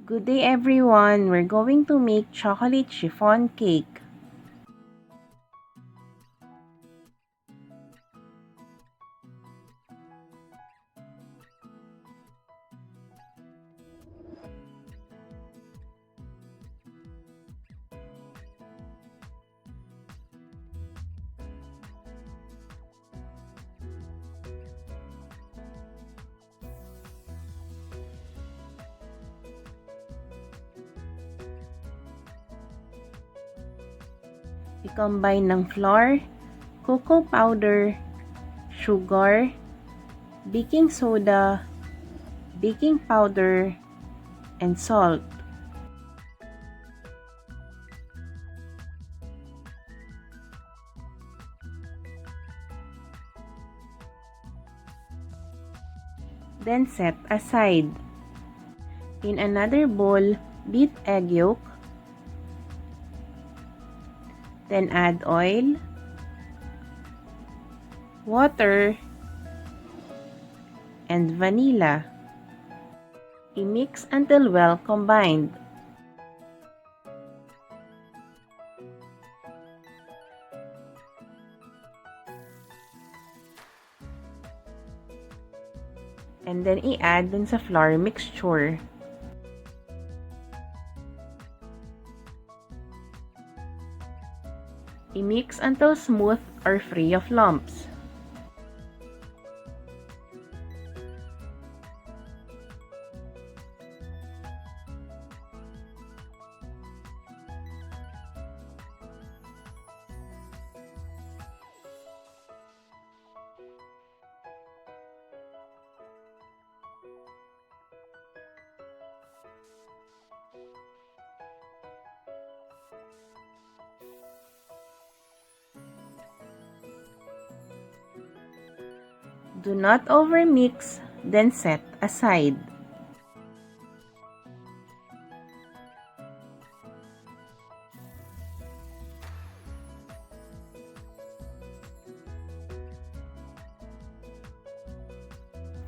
Good day everyone! We're going to make chocolate chiffon cake. I-combine ng flour, cocoa powder, sugar, baking soda, baking powder, and salt. Then set aside. In another bowl, beat egg yolk. Then add oil, water, and vanilla. I-mix until well combined. And then i-add dun sa flour mixture. I-mix until smooth or free of lumps. Do not overmix, then set aside.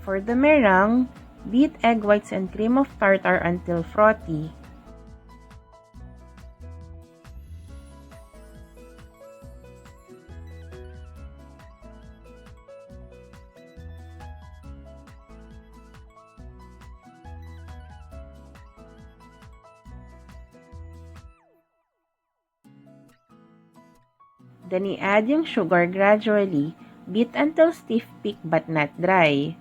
For the meringue, beat egg whites and cream of tartar until frothy. Then i-add yung sugar gradually. Beat until stiff peak but not dry.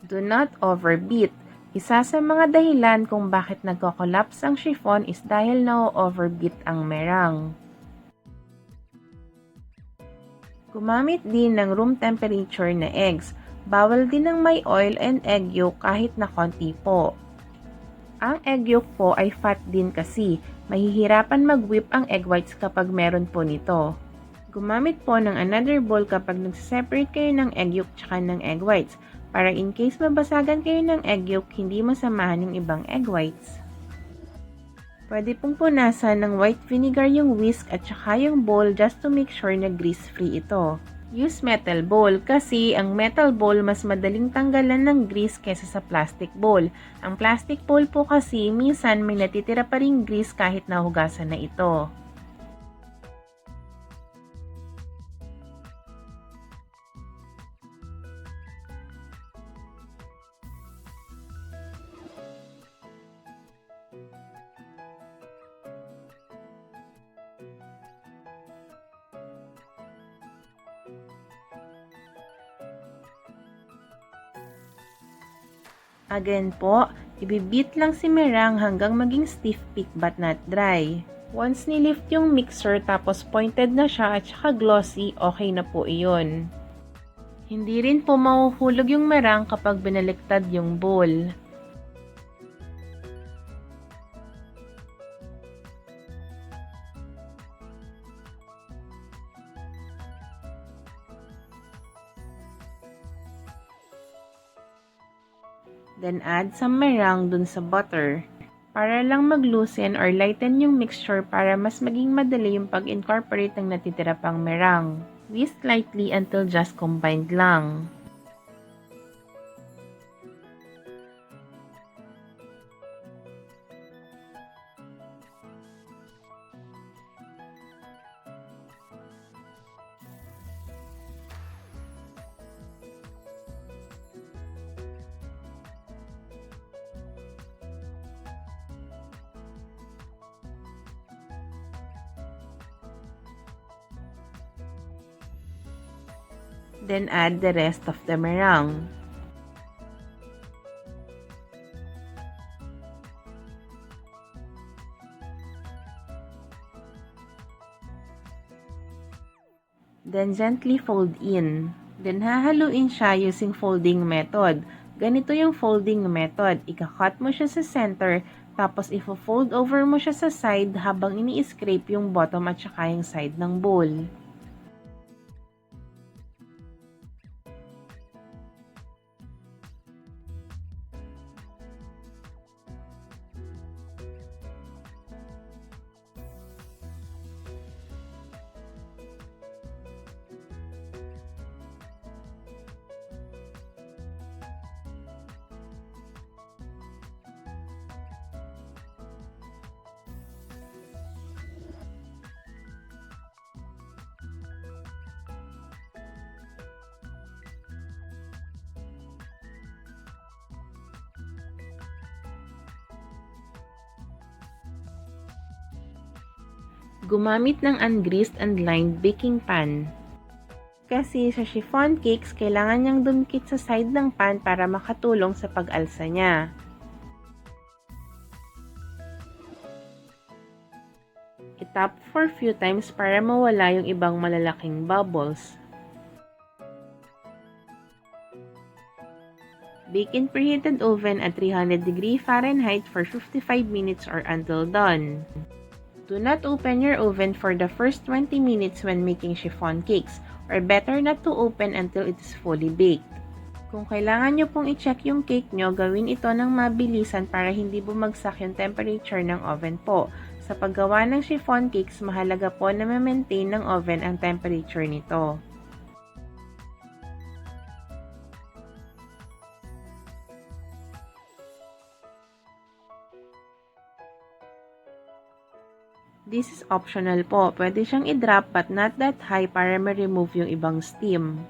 Do not overbeat. Isa sa mga dahilan kung bakit nagko-collapse ang chiffon is dahil na-overbeat ang meringue. Gumamit din ng room temperature na eggs. Bawal din ng may oil and egg yolk kahit na konti po. Ang egg yolk po ay fat din kasi. Mahihirapan mag-whip ang egg whites kapag meron po nito. Gumamit po ng another bowl kapag nagseseparate kayo ng egg yolk tsaka ng egg whites para in case mabasagan kayo ng egg yolk, hindi masamahan yung ibang egg whites. Pwede pong punasan ng white vinegar yung whisk at tsaka yung bowl just to make sure na grease-free ito. Use metal bowl kasi ang metal bowl mas madaling tanggalan ng grease kesa sa plastic bowl. Ang plastic bowl po kasi minsan may natitira pa ring grease kahit nahugasan na ito. Again po, ibibit lang si meringue hanggang maging stiff peak but not dry. Once nilift yung mixer tapos pointed na siya at saka glossy, okay na po iyon. Hindi rin po mahuhulog yung meringue kapag binaliktad yung bowl. Then add some meringue dun sa butter. Para lang mag-loosen or lighten yung mixture para mas maging madali yung pag-incorporate ng natitira pang meringue. Whisk lightly until just combined lang. Then add the rest of the meringue. Then gently fold in. Then hahaluin siya using folding method. Ganito yung folding method. Ika-cut mo siya sa center, tapos ifo-fold over mo siya sa side habang ini-scrape yung bottom at saka yung side ng bowl. Gumamit ng ungreased and lined baking pan. Kasi sa chiffon cakes, kailangan niyang dumikit sa side ng pan para makatulong sa pag-alsa niya. I-tap for few times para mawala yung ibang malalaking bubbles. Bake in preheated oven at 300°F for 55 minutes or until done. Do not open your oven for the first 20 minutes when making chiffon cakes, or better not to open until it is fully baked. Kung kailangan nyo pong i-check yung cake nyo, gawin ito ng mabilisan para hindi bumagsak yung temperature ng oven po. Sa paggawa ng chiffon cakes, mahalaga po na ma-maintain ng oven ang temperature nito. This is optional po. Pwede siyang i-drop but not that high para ma-remove yung ibang steam.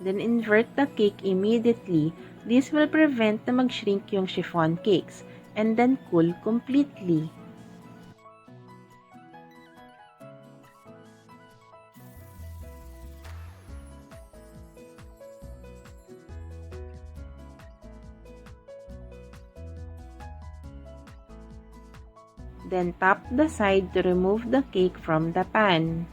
Then invert the cake immediately. This will prevent na mag-shrink yung chiffon cakes. And then cool completely. Then tap the side to remove the cake from the pan.